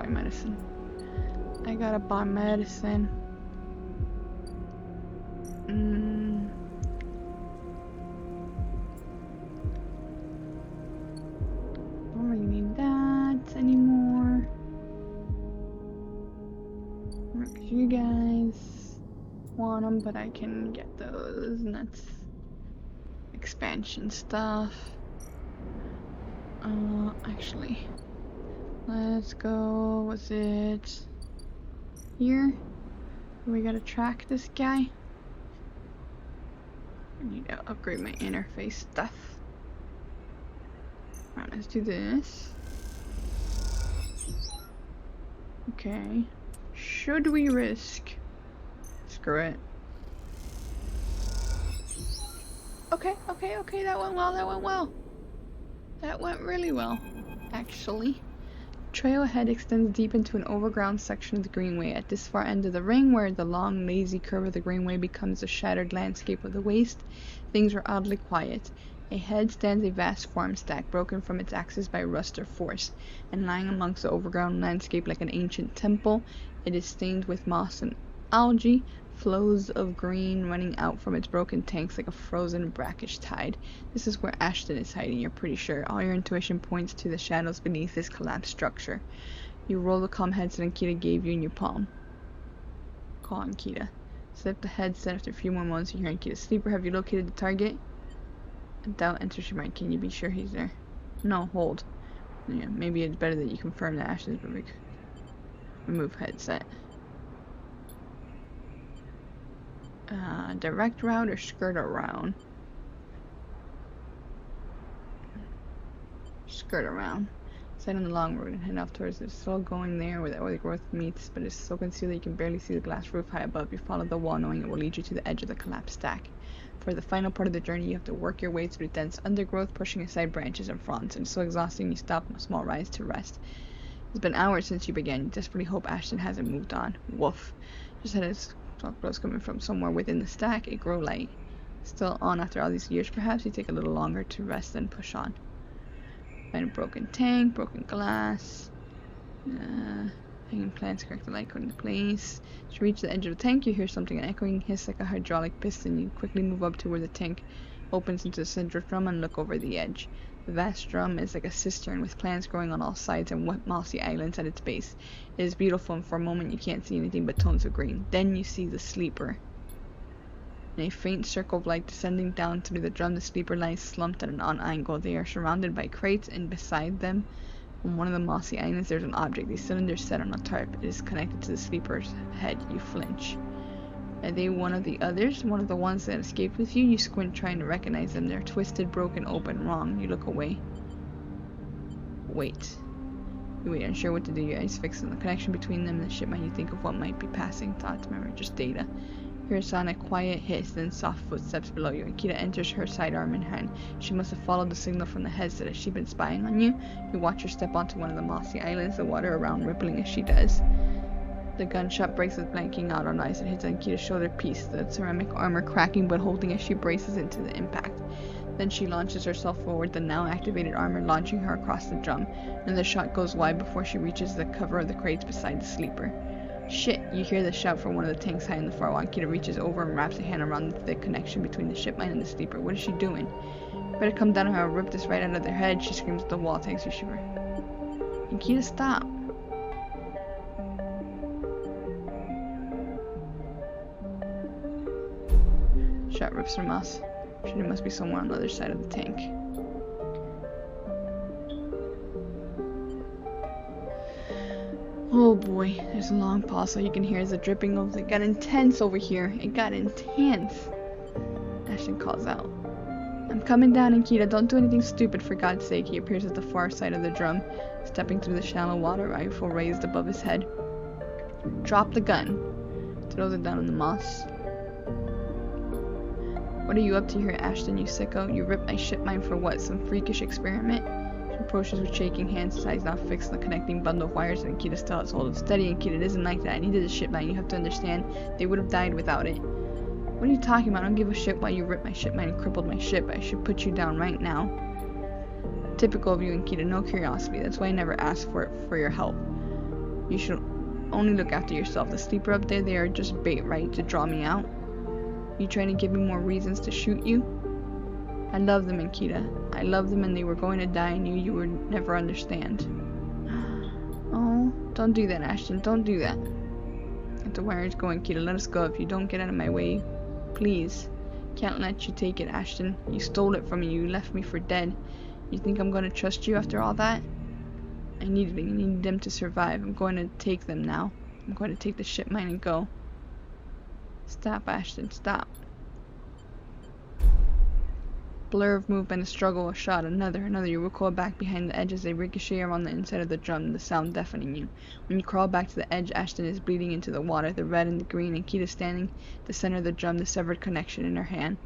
buy medicine. I gotta buy medicine. Don't really need that anymore. Because you guys want them, but I can get those, and that's expansion stuff. Actually, let's go. Was it here? We gotta track this guy. I need to upgrade my interface stuff. Alright, let's do this. Okay. Should we risk? Screw it. Okay, that went well. That went really well, actually. Trail ahead extends deep into an overground section of the greenway. At this far end of the ring, where the long, lazy curve of the greenway becomes the shattered landscape of the waste, things are oddly quiet. Ahead stands a vast farm stack, broken from its axis by rust or force, and lying amongst the overground landscape like an ancient temple, it is stained with moss and algae, flows of green running out from its broken tanks like a frozen brackish tide. This is where Ashton is hiding, you're pretty sure. All your intuition points to the shadows beneath this collapsed structure. You roll the comm headset Ankita gave you in your palm. Call Ankita. Slip the headset. After a few more moments you hear Ankita. Sleeper, have you located the target? A doubt enters your mind. Can you be sure he's there? No, hold. Yeah, maybe it's better that you confirm that Ashton's been remove headset. Direct route or skirt around? Skirt around. Set on the long road and head off towards the slow going there where the growth meets, but it's so concealed that you can barely see the glass roof high above. You follow the wall knowing it will lead you to the edge of the collapsed stack. For the final part of the journey, you have to work your way through dense undergrowth, pushing aside branches and fronds, and it's so exhausting you stop on a small rise to rest. It's been hours since you began. You desperately hope Ashton hasn't moved on. Woof. Just had his glows coming from somewhere within the stack. It grow light. Still on after all these years, perhaps you take a little longer to rest and push on. Find a broken tank, broken glass. Hanging plants correct the light code into place. To reach the edge of the tank, you hear something, an echoing hiss like a hydraulic piston. You quickly move up to where the tank opens into the center drum and look over the edge. The vast drum is like a cistern with plants growing on all sides and wet mossy islands at its base. It is beautiful, and for a moment you can't see anything but tones of green. Then you see the sleeper. In a faint circle of light descending down through the drum, the sleeper lies slumped at an odd angle. They are surrounded by crates, and beside them, on one of the mossy islands, there's an object, a cylinder set on a tarp. It is connected to the sleeper's head. You flinch. Are they one of the others? One of the ones that escaped with you? You squint trying to recognize them. They're twisted, broken, open, wrong. You look away. Wait. You wait, unsure what to do. Your eyes fixed on the connection between them and the shipment. You think of what might be passing. Thoughts, memory, just data. Hear a sonic quiet hiss, then soft footsteps below you. Ankita enters, her sidearm in hand. She must have followed the signal from the headset. Has she been spying on you? You watch her step onto one of the mossy islands, the water around rippling as she does. The gunshot breaks with blanking out on eyes and hits Ankita's shoulder piece, the ceramic armor cracking but holding as she braces into the impact. Then she launches herself forward, the now activated armor launching her across the drum, and the shot goes wide before she reaches the cover of the crates beside the sleeper. Shit! You hear the shout from one of the tanks high in the far wall. Ankita reaches over and wraps a hand around the thick connection between the shipmine and the sleeper. What is she doing? Better come down or I'll rip this right out of their head, she screams at the wall. Tanks you shiver. Ankita, stop! Shot rips from us. She must be somewhere on the other side of the tank. Oh boy, there's a long pause so you can hear the dripping of it got intense over here. It got intense. Ashton calls out. I'm coming down, Ankita. Don't do anything stupid, for God's sake. He appears at the far side of the drum, stepping through the shallow water, rifle raised above his head. Drop the gun. Throws it down in the moss. What are you up to here, Ashton, you sicko? You ripped my ship mine for what, some freakish experiment? She approaches with shaking hands, his eyes now fixed on the connecting bundle of wires, and Ankita still has hold of steady. Ankita, it isn't like that. I needed the ship mine. You have to understand. They would have died without it. What are you talking about? I don't give a shit why you ripped my ship mine and crippled my ship. I should put you down right now. Typical of you, Ankita. No curiosity. That's why I never asked for your help. You should only look after yourself. The sleeper up there, they are just bait, right? To draw me out. You trying to give me more reasons to shoot you? I love them, Ankita. I love them, and they were going to die. I knew you would never understand. Oh, don't do that, Ashton. Don't do that. Let the wires go, Ankita. Let us go. If you don't get out of my way, please. Can't let you take it, Ashton. You stole it from me. You left me for dead. You think I'm going to trust you after all that? I need them to survive. I'm going to take them now. I'm going to take the ship mine and go. Stop, Ashton. Stop. Blur of movement, a struggle, a shot, another. You recoil back behind the edge as they ricochet around the inside of the drum, the sound deafening you. When you crawl back to the edge, Ashton is bleeding into the water, the red and the green, and Kita standing at the center of the drum, the severed connection in her hand.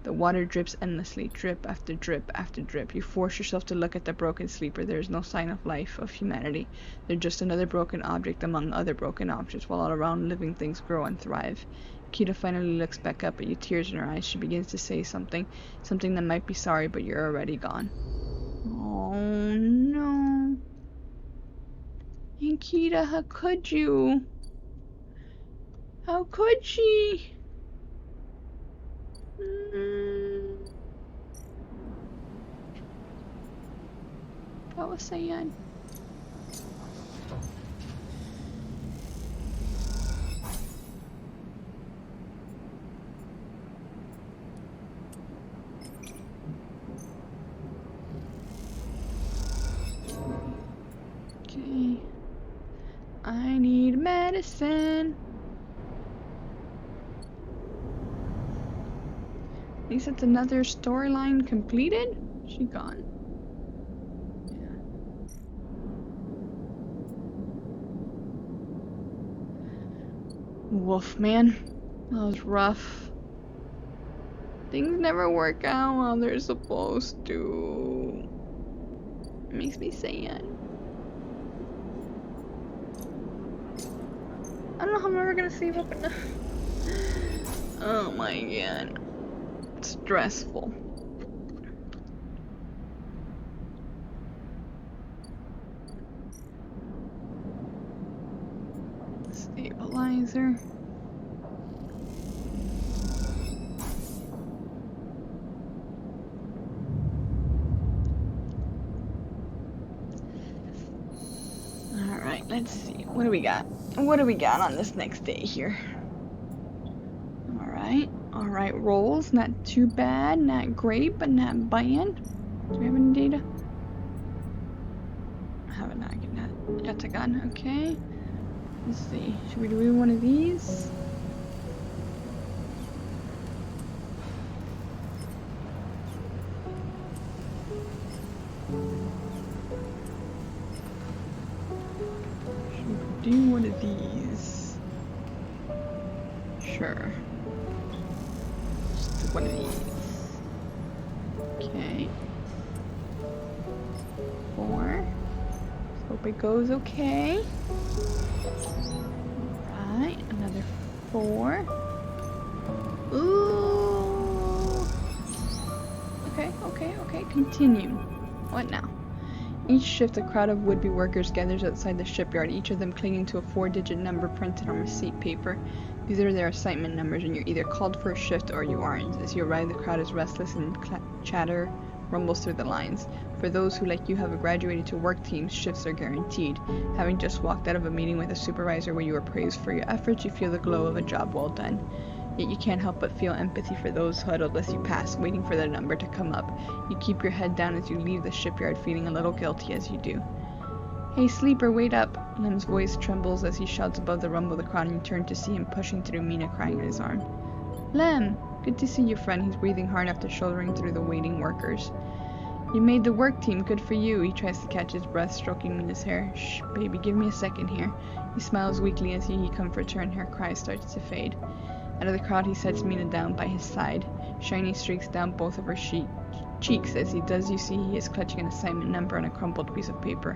The water drips endlessly, drip after drip after drip. You force yourself to look at the broken sleeper. There is no sign of life, of humanity. They're just another broken object among other broken objects, while all around living things grow and thrive. Kita finally looks back up at you, tears in her eyes. She begins to say something that might be sorry, but you're already gone. Oh no. And Kita, how could you? How could she? That was sad. Okay. I need medicine. At least it's another storyline completed. She gone. Yeah. Woof, man. That was rough. Things never work out how they're supposed to. It makes me sad. I don't know how I'm ever gonna save up enough. Oh my god. It's stressful. Stabilizer. Alright, let's see. What do we got? What do we got on this next day here? Alright, rolls. Not too bad, not great, but not bad. Do we have any data? I have it not. Got a gun, okay. Let's see. Should we do one of these? Should we do one of these? Sure. Just one of these. Okay. 4. Hope it goes okay. Alright, another 4. Ooh. Okay. Continue. What now? Each shift, a crowd of would-be workers gathers outside the shipyard, each of them clinging to a 4-digit number printed on receipt paper. These are their assignment numbers, and you're either called for a shift or you aren't. As you arrive, the crowd is restless and chatter rumbles through the lines. For those who, like you, have graduated to work teams, shifts are guaranteed. Having just walked out of a meeting with a supervisor where you were praised for your efforts, you feel the glow of a job well done. Yet you can't help but feel empathy for those huddled as you pass, waiting for their number to come up. You keep your head down as you leave the shipyard, feeling a little guilty as you do. Hey, sleeper, wait up! Lem's voice trembles as he shouts above the rumble of the crowd, and you turn to see him pushing through, Mina crying in his arm. Lem! Good to see you, friend. He's breathing hard after shouldering through the waiting workers. You made the work team. Good for you. He tries to catch his breath, stroking Mina's hair. Shh, baby, give me a second here. He smiles weakly as he comforts her, and her cry starts to fade. Out of the crowd, he sets Mina down by his side. Shiny streaks down both of her cheeks. As he does, you see he is clutching an assignment number on a crumpled piece of paper.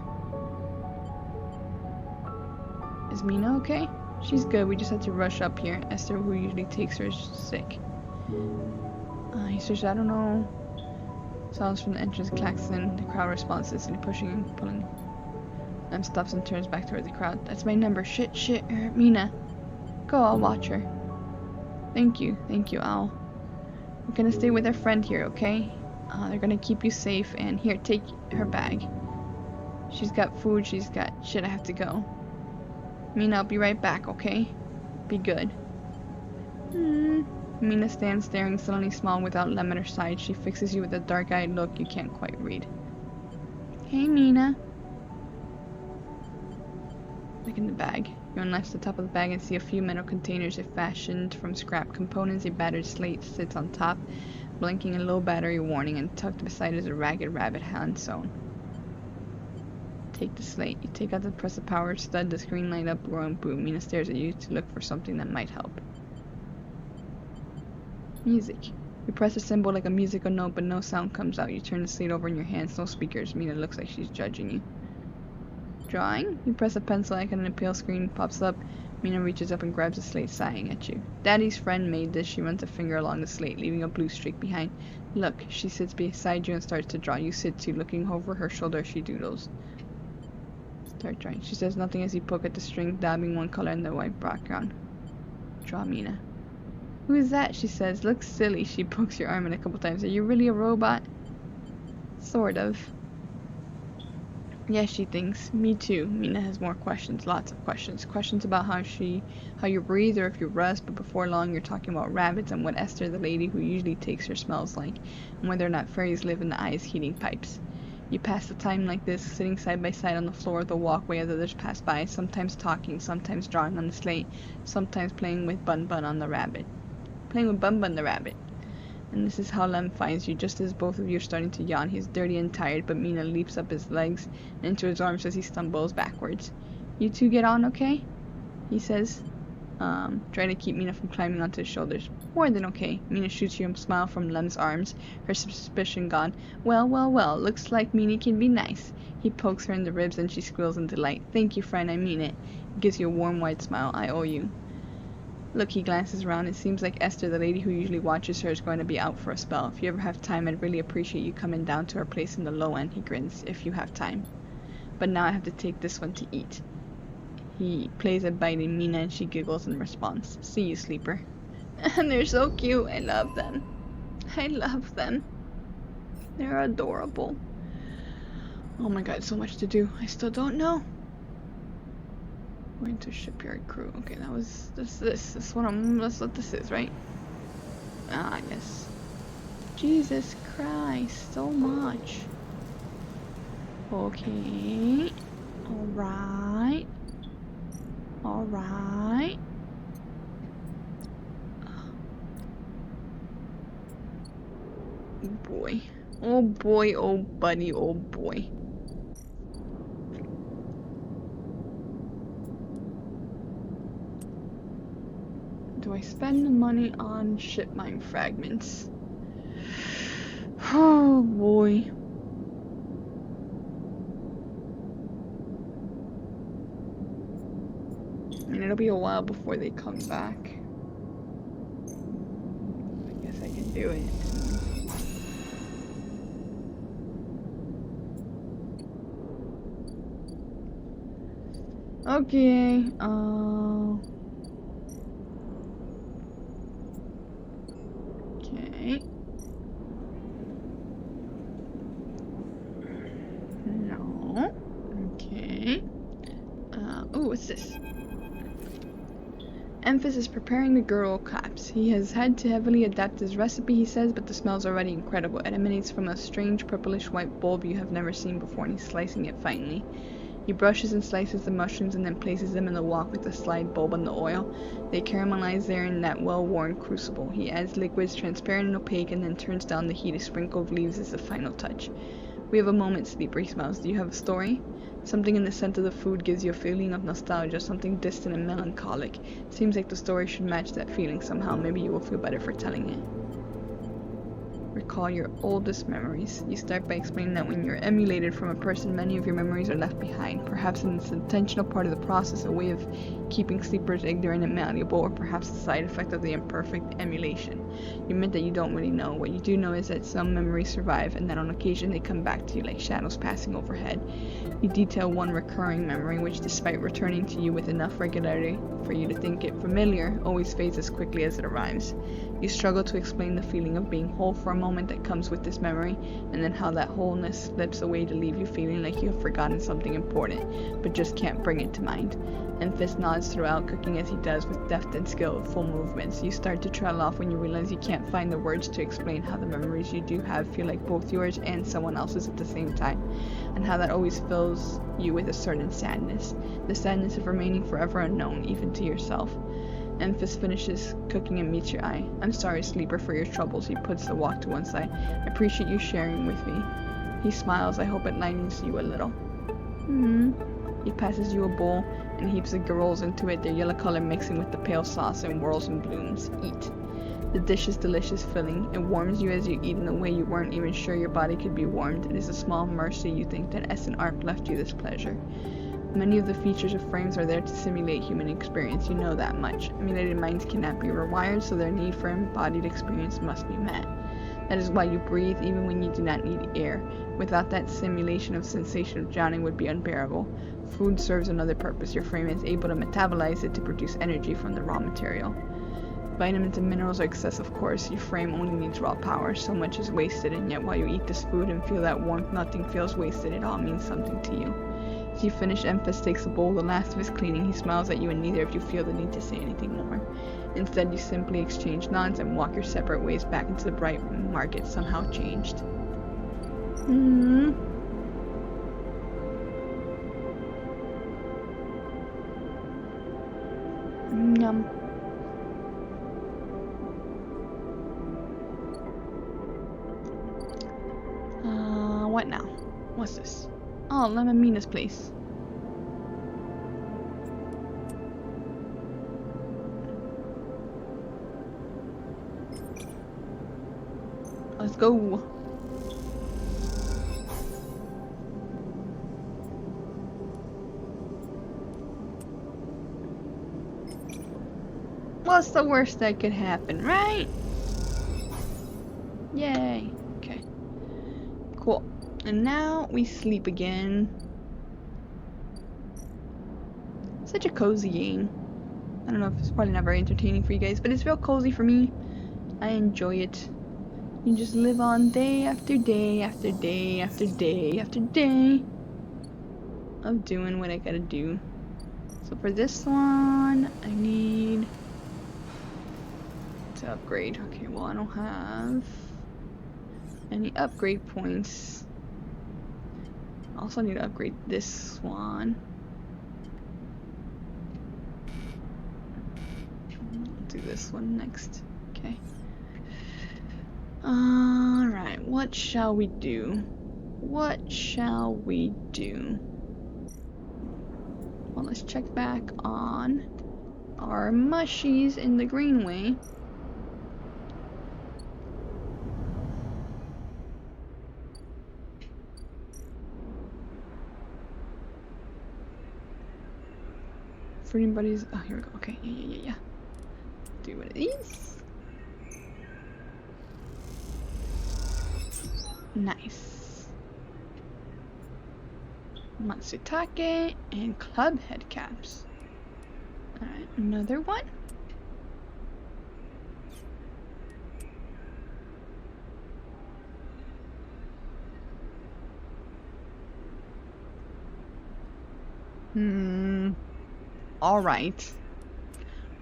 Is Mina okay? She's good. We just had to rush up here. Esther, who usually takes her, is sick. He says, I don't know. Sounds from the entrance, Claxton. The crowd responds, and pushing and pulling. Lem stops and turns back toward the crowd. That's my number. Shit, Mina. Go, I'll watch her. Thank you, Al. We're gonna stay with our friend here, okay? They're gonna keep you safe, and here, take her bag. She's got food, she's got shit, I have to go. Mina, I'll be right back, okay? Be good. Mina stands staring, suddenly small without Lem at her side. She fixes you with a dark-eyed look you can't quite read. Hey, Mina. Look in the bag. You unlatch the top of the bag and see a few metal containers fashioned from scrap components. A battered slate sits on top, blinking a low battery warning, and tucked beside is a ragged rabbit hand sewn. Take the slate. You take out the press of power stud, the screen light up, growing boom. Mina stares at you to look for something that might help. Music. You press a symbol like a musical note, but no sound comes out. You turn the slate over in your hands, no speakers. Mina looks like she's judging you. Drawing? You press a pencil icon and a pale screen pops up. Mina reaches up and grabs the slate, sighing at you. Daddy's friend made this. She runs a finger along the slate, leaving a blue streak behind. Look, she sits beside you and starts to draw. You sit too, looking over her shoulder as she doodles. Start drawing. She says nothing as you poke at the string, dabbing one color in the white background. Draw Mina. Who is that? She says. Looks silly. She pokes your arm in a couple times. Are you really a robot? Sort of. Yes, she thinks. Me too. Mina has more questions. Lots of questions. Questions about how you breathe or if you rust, but before long you're talking about rabbits and what Esther, the lady who usually takes her, smells like, and whether or not fairies live in the ice heating pipes. You pass the time like this, sitting side by side on the floor of the walkway as others pass by, sometimes talking, sometimes drawing on the slate, sometimes playing with Bun Bun the rabbit. And this is how Lem finds you, just as both of you are starting to yawn. He's dirty and tired, but Mina leaps up his legs and into his arms as he stumbles backwards. You two get on okay? He says, trying to keep Mina from climbing onto his shoulders. More than okay. Mina shoots you a smile from Lem's arms, her suspicion gone. Well, looks like Mina can be nice. He pokes her in the ribs and she squeals in delight. Thank you, friend, I mean it. He gives you a warm white smile. I owe you. Look, he glances around. It seems like Esther, the lady who usually watches her, is going to be out for a spell. If you ever have time, I'd really appreciate you coming down to her place in the low end, he grins, if you have time. But now I have to take this one to eat. He plays a bite in Mina and she giggles in response. See you, sleeper. And they're so cute. I love them. They're adorable. Oh my god, so much to do. I still don't know. Going to shipyard crew. Okay, that was this is what this is, right? Ah, yes. Jesus Christ, so much. Okay. Alright. Oh boy, oh buddy, oh boy. Do I spend the money on ship mine fragments? Oh boy. I mean, it'll be a while before they come back. I guess I can do it. Okay, okay. No. Okay. Oh, what's this? Emphasis preparing the girdle collapse. He has had to heavily adapt his recipe, he says, but the smell's already incredible. It emanates from a strange purplish white bulb you have never seen before, and he's slicing it finely. He brushes and slices the mushrooms and then places them in the wok with the slide bulb on the oil. They caramelize there in that well-worn crucible. He adds liquids transparent and opaque and then turns down the heat. A sprinkle of leaves is the final touch. We have a moment, sleeper, he smiles. Do you have a story? Something in the scent of the food gives you a feeling of nostalgia, something distant and melancholic. Seems like the story should match that feeling somehow. Maybe you will feel better for telling it. recall your oldest memories. You start by explaining that when you're emulated from a person, many of your memories are left behind. Perhaps it's an intentional part of the process, a way of keeping sleepers ignorant and malleable, or perhaps a side effect of the imperfect emulation. You admit that you don't really know. What you do know is that some memories survive, and that on occasion they come back to you like shadows passing overhead. You detail one recurring memory, which, despite returning to you with enough regularity for you to think it familiar, always fades as quickly as it arrives. You struggle to explain the feeling of being whole for a moment that comes with this memory, and then how that wholeness slips away to leave you feeling like you have forgotten something important, but just can't bring it to mind. Enfys nods throughout, cooking as he does with deft and skillful movements. You start to trail off when you realize you can't find the words to explain how the memories you do have feel like both yours and someone else's at the same time, and how that always fills you with a certain sadness, the sadness of remaining forever unknown, even to yourself. Enfys finishes cooking and meets your eye. I'm sorry, sleeper, for your troubles. He puts the wok to one side. I appreciate you sharing with me. He smiles. I hope it lightens you a little. He passes you a bowl and heaps the rolls into it, their yellow color mixing with the pale sauce and whirls and blooms. Eat. The dish is delicious, filling. It warms you as you eat in a way you weren't even sure your body could be warmed. It is a small mercy you think that Essen Arp left you this pleasure. Many of the features of frames are there to simulate human experience, you know that much. Emulated minds cannot be rewired, so their need for embodied experience must be met. That is why you breathe even when you do not need air. Without that simulation of sensation of drowning would be unbearable. Food serves another purpose. Your frame is able to metabolize it to produce energy from the raw material. Vitamins and minerals are excessive, of course. Your frame only needs raw power. So much is wasted, and yet while you eat this food and feel that warmth, nothing feels wasted. It all means something to you. As you finish, Enfys takes a bowl, the last of his cleaning. He smiles at you, and neither of you feel the need to say anything more. Instead, you simply exchange nods and walk your separate ways back into the bright market, somehow changed. Yum. What now? What's this? Oh, Mina's place. Let's go. What's the worst that could happen, right? Yay. Okay. Cool. And now we sleep again. Such a cozy game. I don't know if it's probably not very entertaining for you guys, but it's real cozy for me. I enjoy it. You just live on day after day after day after day after day of doing what I gotta do. So for this one, I need to upgrade. Okay, well I don't have any upgrade points. I also need to upgrade this one. I'll do this one next. Okay. Alright, what shall we do? What shall we do? Well, let's check back on our mushies in the greenway. For anybody's, oh, here we go. Okay, yeah. Do one of these. Nice. Matsutake and club head caps. Alright, another one. Alright.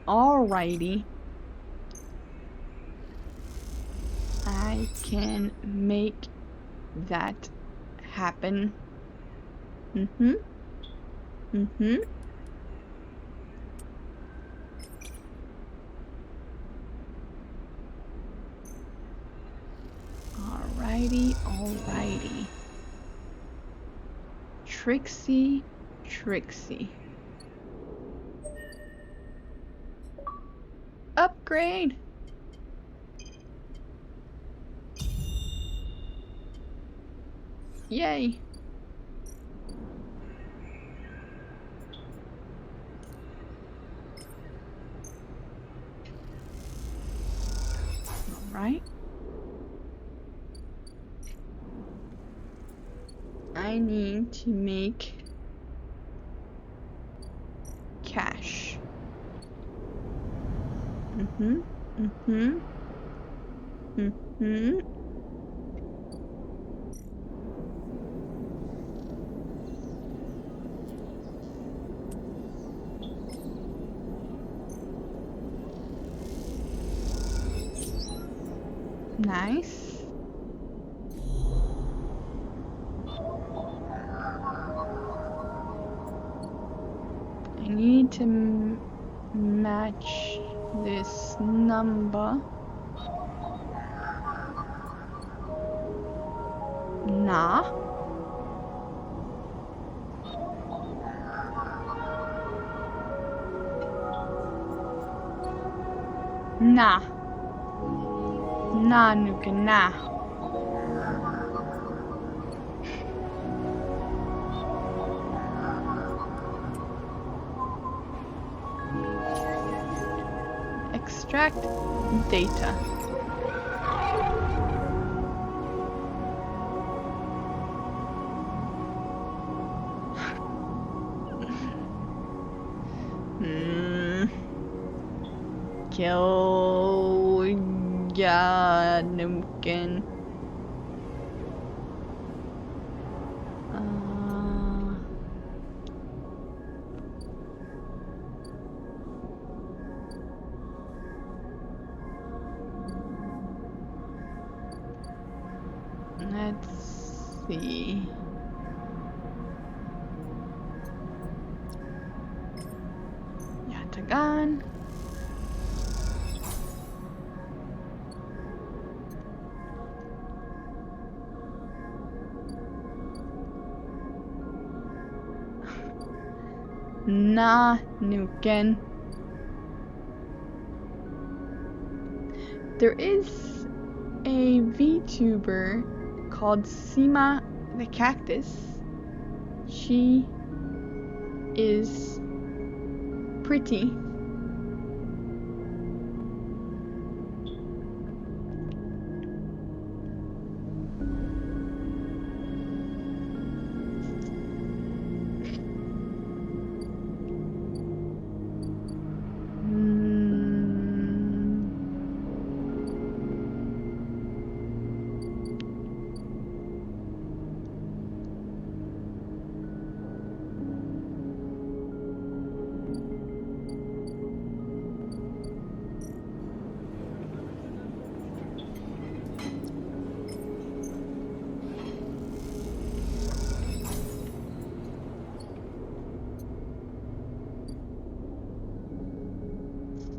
Alrighty. I can make that happen. Alrighty. Trixie. Upgrade. Yay! Alright. I need to make cash. Nice. I need to match this number. Nah. Nah. Nah, Nuka, nah. Extract data. Kill ya Nukin. Let's see. Yatagan. Nah, Nuken. There is a VTuber called Sima the Cactus. She is pretty.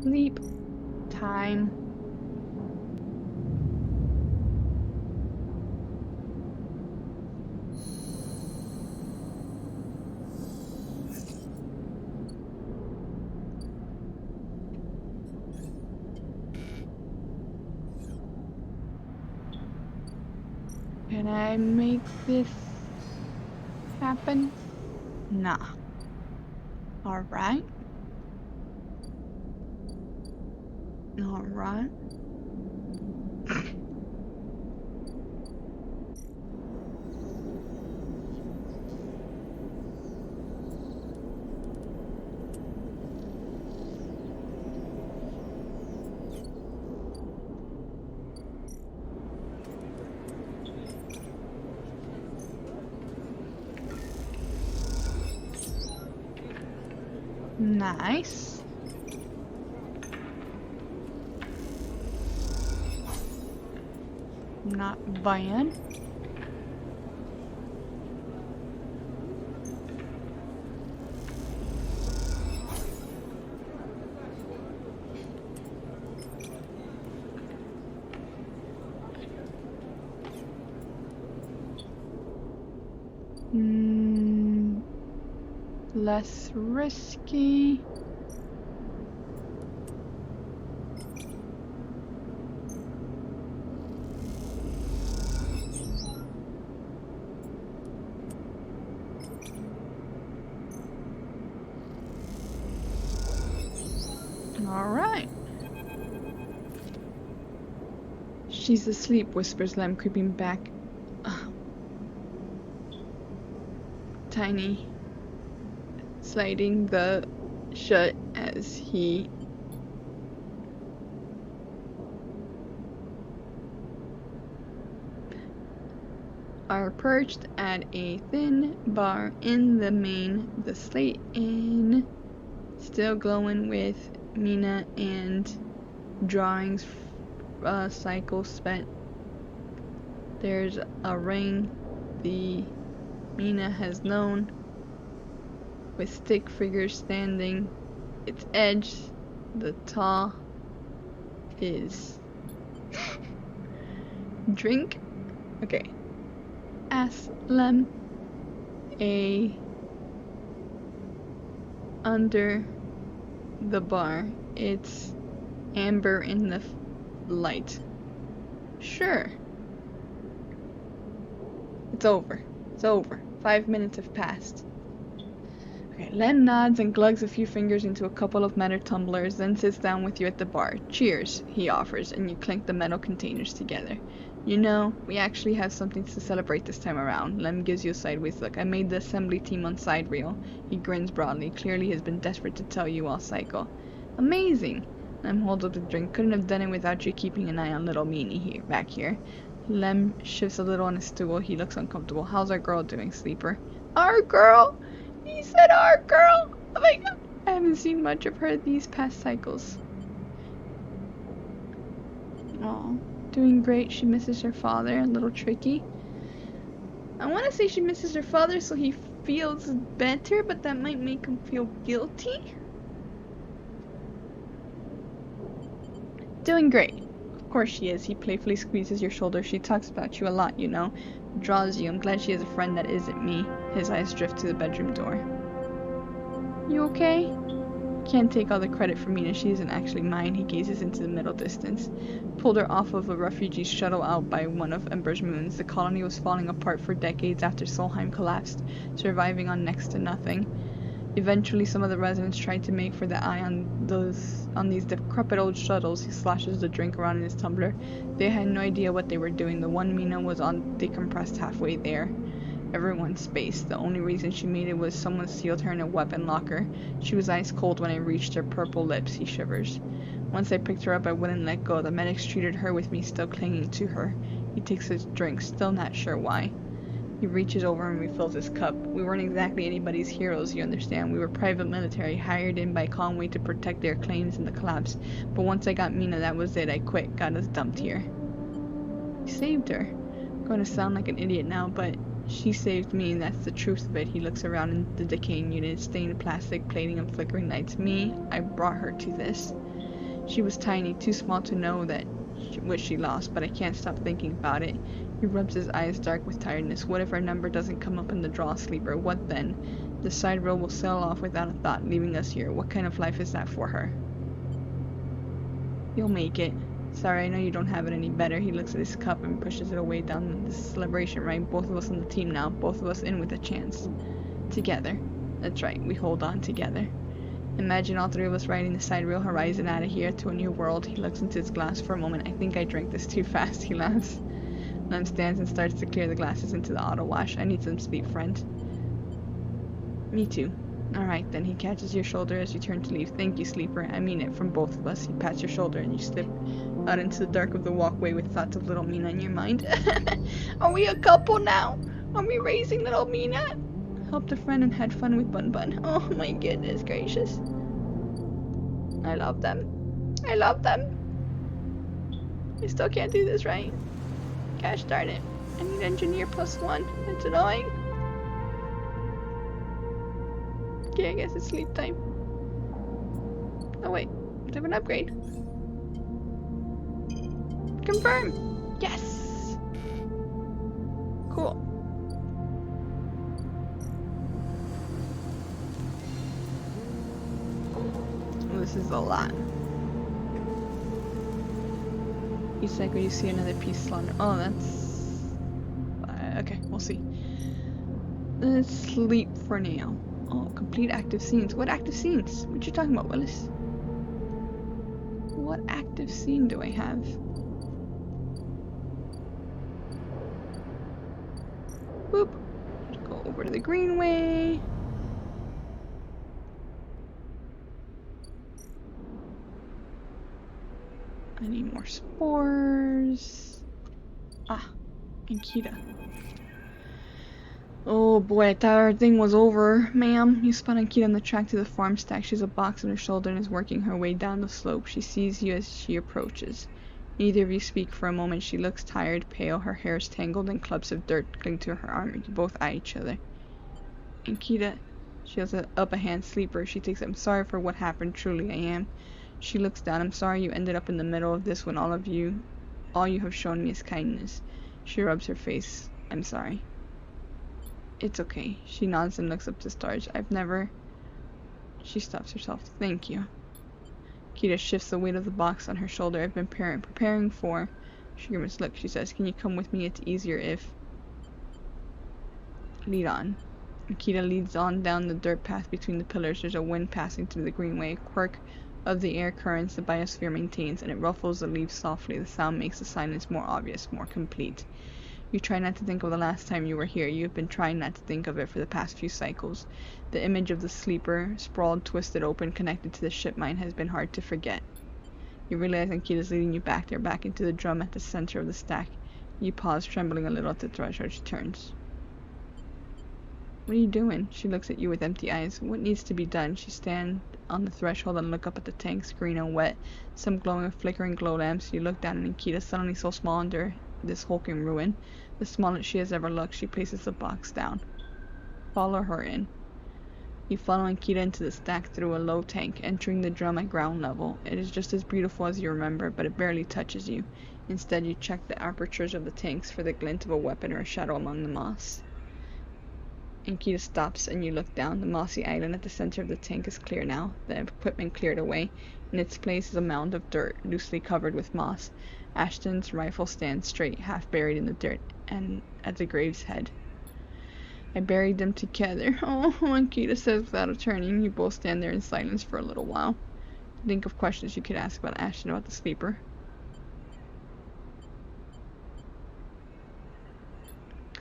Sleep time. Can I make this happen? Nah. Alright. Alright. Nice. Not bad. Less risky. Alright. She's asleep, whispers Lem, creeping back. Tiny, sliding the shut as he are perched at a thin bar in the main, the slate in, still glowing with Mina and drawings, cycle spent. There's a ring the Mina has known, with stick figures standing its edge. The tar is drink. Okay. Aslem a under the bar. It's amber in the light. Sure. It's over. It's over. 5 minutes have passed. Okay, Len nods and glugs a few fingers into a couple of metal tumblers, then sits down with you at the bar. Cheers, he offers, and you clink the metal containers together. You know, we actually have something to celebrate this time around. Lem gives you a sideways look. I made the assembly team on side reel. He grins broadly. Clearly has been desperate to tell you all cycle. Amazing! Lem holds up the drink. Couldn't have done it without you keeping an eye on little meanie here, back here. Lem shifts a little on his stool. He looks uncomfortable. How's our girl doing, Sleeper? Our girl? He said our girl! Oh my god! I haven't seen much of her these past cycles. Aw. Doing great. She misses her father. A little tricky. I want to say she misses her father so he feels better, but that might make him feel guilty. Doing great. Of course she is. He playfully squeezes your shoulder. She talks about you a lot, you know. Draws you. I'm glad she has a friend that isn't me. His eyes drift to the bedroom door. You okay? Can't take all the credit for Mina. She isn't actually mine. He gazes into the middle distance. Pulled her off of a refugee shuttle out by one of Ember's moons. The colony was falling apart for decades after Solheim collapsed, surviving on next to nothing. Eventually, some of the residents tried to make for the eye on these decrepit old shuttles. He slashes the drink around in his tumbler. They had no idea what they were doing. The one Mina was on decompressed halfway there. Everyone's space. The only reason she made it was someone sealed her in a weapon locker. She was ice cold when I reached her purple lips. He shivers. Once I picked her up, I wouldn't let go. The medics treated her with me still clinging to her. He takes his drink, still not sure why. He reaches over and refills his cup. We weren't exactly anybody's heroes, you understand. We were private military, hired in by Conway to protect their claims in the collapse. But once I got Mina, that was it. I quit. Got us dumped here. You saved her. I'm going to sound like an idiot now, but she saved me, and that's the truth of it. He looks around in the decaying unit, stained plastic, plating, and flickering lights. Me, I brought her to this. She was tiny, too small to know what she lost, but I can't stop thinking about it. He rubs his eyes dark with tiredness. What if our number doesn't come up in the draw, Sleeper? What then? The side row will sail off without a thought, leaving us here. What kind of life is that for her? You'll make it. Sorry, I know you don't have it any better. He looks at his cup and pushes it away down the celebration, right? Both of us on the team now. Both of us in with a chance. Together. That's right, we hold on together. Imagine all three of us riding the sidereal horizon out of here to a new world. He looks into his glass for a moment. I think I drank this too fast, he laughs. Lem stands and starts to clear the glasses into the auto wash. I need some sleep, friend. Me too. Alright, then he catches your shoulder as you turn to leave. Thank you, Sleeper. I mean it, from both of us. He pats your shoulder and you slip out into the dark of the walkway with thoughts of little Mina in your mind. Are we a couple now? Are we raising little Mina? Helped a friend and had fun with Bun Bun. Oh my goodness gracious. I love them. I love them. I still can't do this right. Gosh darn it. I need engineer +1. It's annoying. Okay, I guess it's sleep time. Oh wait, I have an upgrade. Confirm! Yes! Cool. This is a lot. Each cycle you see another piece slaughter. Oh, that's... okay, we'll see. Let's sleep for now. Oh, complete active scenes. What active scenes? What you talking about, Willis? what active scene do I have? Boop. Go over to the greenway. I need more spores. Ah, Ankita. Oh boy, I thought our thing was over. Ma'am, you spot Ankita on the track to the farm stack. She has a box on her shoulder and is working her way down the slope. She sees you as she approaches. Neither of you speak for a moment. She looks tired, pale, her hair is tangled and clumps of dirt cling to her arm. You both eye each other. Ankita, she has up a hand. Sleeper. She takes it. I'm sorry for what happened, truly I am. She looks down. I'm sorry you ended up in the middle of this when all you have shown me is kindness. She rubs her face. I'm sorry. It's okay. She nods and looks up to stars. She stops herself. Thank you. Kita shifts the weight of the box on her shoulder. I've been preparing for... She grimaces. Look, she says, can you come with me? It's easier if... Lead on. Kita leads on down the dirt path between the pillars. There's a wind passing through the greenway. A quirk of the air currents the biosphere maintains, and it ruffles the leaves softly. The sound makes the silence more obvious, more complete. You try not to think of the last time you were here. You have been trying not to think of it for the past few cycles. The image of the sleeper, sprawled, twisted open, connected to the ship mine, has been hard to forget. You realize Ankita's leading you back there, back into the drum at the center of the stack. You pause, trembling a little at the threshold. She turns. What are you doing? She looks at you with empty eyes. What needs to be done? She stands on the threshold and look up at the tanks, green and wet, some glowing with flickering glow lamps. You look down at Ankita, suddenly so small under this hulking ruin, the smallest she has ever looked. She places the box down. Follow her in. You follow Ankita into the stack through a low tank, entering the drum at ground level. It is just as beautiful as you remember, but it barely touches you. Instead, you check the apertures of the tanks for the glint of a weapon or a shadow among the moss. Ankita stops and you look down. The mossy island at the center of the tank is clear now, the equipment cleared away. In its place is a mound of dirt, loosely covered with moss. Ashton's rifle stands straight, half buried in the dirt, and at the grave's head. I buried them together. Oh, Ankita says without turning. You both stand there in silence for a little while. Think of questions you could ask about Ashton, about the sleeper.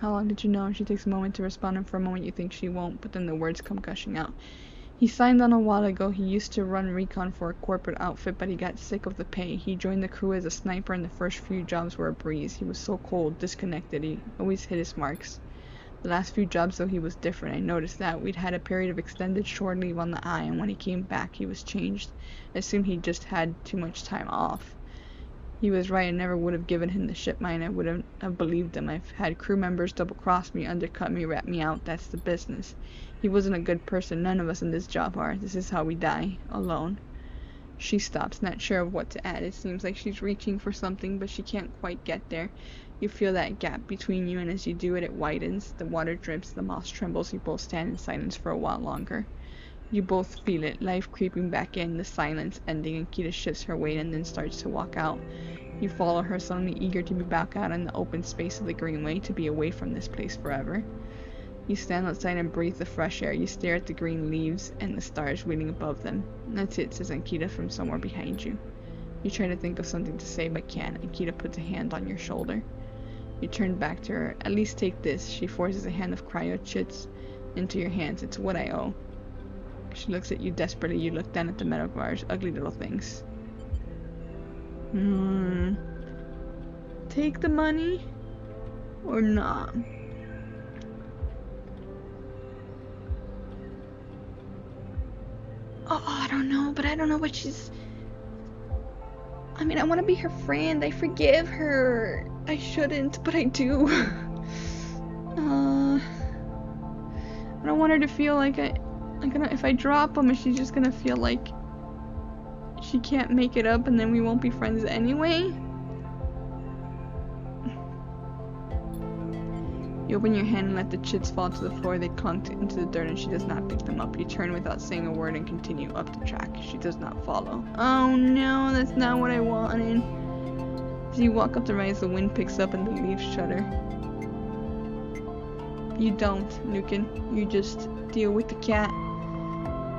How long did you know? She takes a moment to respond, and for a moment you think she won't, but then the words come gushing out. He signed on a while ago. He used to run recon for a corporate outfit, but he got sick of the pay. He joined the crew as a sniper, and the first few jobs were a breeze. He was so cold, disconnected. He always hit his marks. The last few jobs, though, he was different. I noticed that. We'd had a period of extended shore leave on the eye, and when he came back, he was changed. I assumed he just had too much time off. He was right. I never would have given him the ship mine. I wouldn't have believed him. I've had crew members double-cross me, undercut me, rat me out. That's the business. He wasn't a good person. None of us in this job are. This is how we die. Alone. She stops, not sure of what to add. It seems like she's reaching for something, but she can't quite get there. You feel that gap between you, and as you do it, it widens. The water drips, the moss trembles. You both stand in silence for a while longer. You both feel it, life creeping back in, the silence ending. Ankita shifts her weight and then starts to walk out. You follow her, suddenly eager to be back out in the open space of the greenway, to be away from this place forever. You stand outside and breathe the fresh air. You stare at the green leaves and the stars wheeling above them. That's it, says Ankita from somewhere behind you. You try to think of something to say but can't. Ankita puts a hand on your shoulder. You turn back to her. At least take this. She forces a hand of cryo chits into your hands. It's what I owe. She looks at you desperately. You look down at the metal bars. Ugly little things. Take the money or not? Oh, I don't know, but I don't know what she's... I mean, I want to be her friend. I forgive her. I shouldn't, but I do. I don't want her to feel like if I drop him, she's just gonna feel like she can't make it up and then we won't be friends anyway. You open your hand and let the chits fall to the floor. They clunk into the dirt and she does not pick them up. You turn without saying a word and continue up the track. She does not follow. Oh no, that's not what I wanted. As you walk up the rise, the wind picks up and the leaves shudder. You don't, Nukin. You just deal with the cat.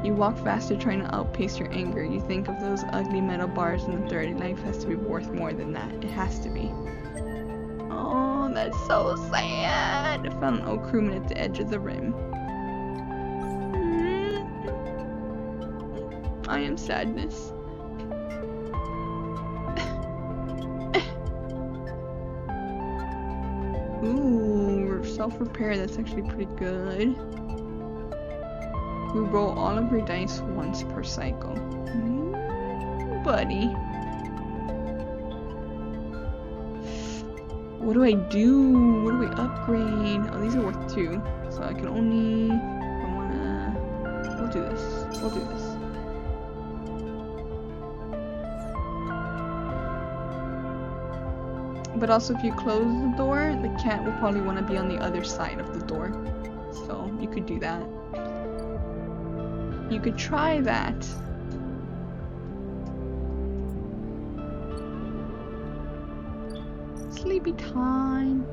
You walk faster trying to outpace your anger. You think of those ugly metal bars in the third. Life has to be worth more than that. It has to be. Oh, that's so sad. I found an old crewman at the edge of the rim. I am sadness. Ooh, self-repair, that's actually pretty good. We roll all of your dice once per cycle. Buddy. What do I do? What do we upgrade? Oh, these are worth 2. So I can only... We'll do this. We'll do this. But also if you close the door, the cat will probably want to be on the other side of the door. So you could do that. You could try that. Sleepy time.